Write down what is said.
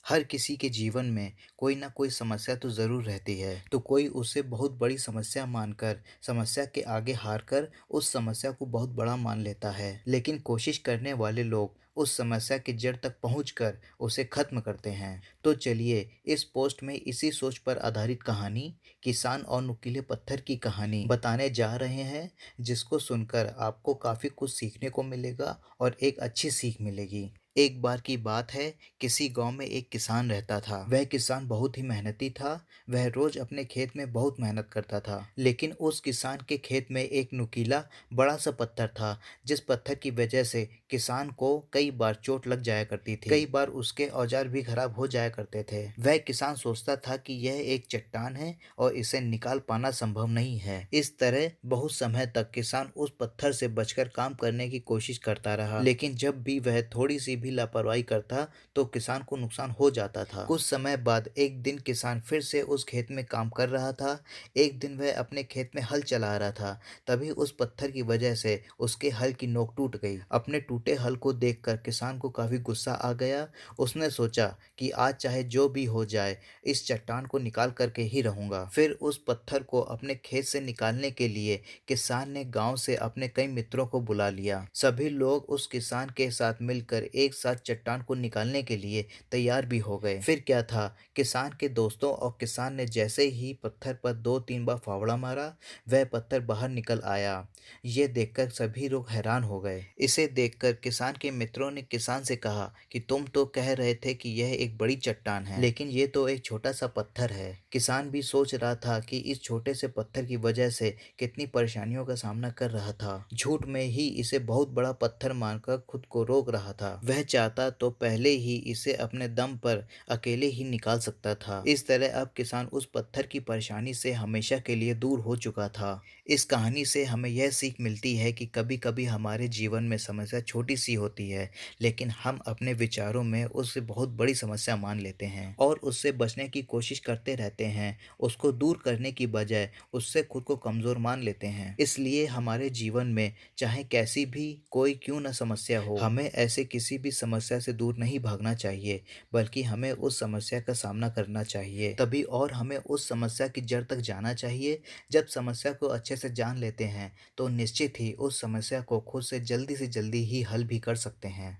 हर किसी के जीवन में कोई ना कोई समस्या तो ज़रूर रहती है। तो कोई उसे बहुत बड़ी समस्या मानकर समस्या के आगे हार कर उस समस्या को बहुत बड़ा मान लेता है। लेकिन कोशिश करने वाले लोग उस समस्या की जड़ तक पहुंचकर उसे खत्म करते हैं। तो चलिए इस पोस्ट में इसी सोच पर आधारित कहानी किसान और नुकीले पत्थर की कहानी बताने जा रहे हैं, जिसको सुनकर आपको काफ़ी कुछ सीखने को मिलेगा और एक अच्छी सीख मिलेगी। एक बार की बात है, किसी गांव में एक किसान रहता था। वह किसान बहुत ही मेहनती था। वह रोज अपने खेत में बहुत मेहनत करता था। लेकिन उस किसान के खेत में एक नुकीला बड़ा सा पत्थर था, जिस पत्थर की वजह से किसान को कई बार चोट लग जाया करती थी। कई बार उसके औजार भी खराब हो जाया करते थे। वह किसान सोचता था कि यह एक चट्टान है और इसे निकाल पाना संभव नहीं है। इस तरह बहुत समय तक किसान उस पत्थर से बचकर काम करने की कोशिश करता रहा, लेकिन जब भी वह थोड़ी सी भी लापरवाही करता तो किसान को नुकसान हो जाता था। कुछ समय बाद एक दिन किसान फिर से उस खेत में काम कर रहा था। एक दिन वह अपने खेत में हल चला रहा था, तभी उस पत्थर की वजह से उसके हल की नोक टूट गई। अपने टूटे हल को देखकर किसान को काफी गुस्सा आ गया। उसने सोचा कि आज चाहे जो भी हो जाए, इस चट्टान को निकाल करके ही रहूंगा। फिर उस पत्थर को अपने खेत से निकालने के लिए किसान ने गांव से अपने कई मित्रों को बुला लिया। सभी लोग उस किसान के साथ मिलकर एक साथ चट्टान को निकालने के लिए तैयार भी हो गए। फिर क्या था, किसान के दोस्तों और किसान ने जैसे ही पत्थर पर 2-3 बार फावड़ा मारा, वह पत्थर बाहर निकल आया। ये देखकर सभी लोग हैरान हो गए। इसे देखकर किसान के मित्रों ने किसान से कहा कि तुम तो कह रहे थे कि यह एक बड़ी चट्टान है, लेकिन ये तो एक छोटा सा पत्थर है। किसान भी सोच रहा था कि इस छोटे से पत्थर की वजह से कितनी परेशानियों का सामना कर रहा था। झूठ में ही इसे बहुत बड़ा पत्थर मानकर खुद को रोक रहा था। वह चाहता तो पहले ही इसे अपने दम पर अकेले ही निकाल सकता था। इस तरह अब किसान उस पत्थर की परेशानी से हमेशा के लिए दूर हो चुका था। इस कहानी से हमें यह सीख मिलती है कि कभी कभी हमारे जीवन में समस्या छोटी सी होती है, लेकिन हम अपने विचारों में उससे बहुत बड़ी समस्या मान लेते हैं और उससे बचने की कोशिश करते रहते हैं। उसको दूर करने की बजाय उससे खुद को कमजोर मान लेते हैं। इसलिए हमारे जीवन में चाहे कैसी भी कोई क्यों न समस्या हो, हमें ऐसे किसी भी समस्या से दूर नहीं भागना चाहिए, बल्कि हमें उस समस्या का सामना करना चाहिए तभी, और हमें उस समस्या की जड़ तक जाना चाहिए। जब समस्या को अच्छे से जान लेते हैं तो निश्चित ही उस समस्या को खुद से जल्दी ही हल भी कर सकते हैं।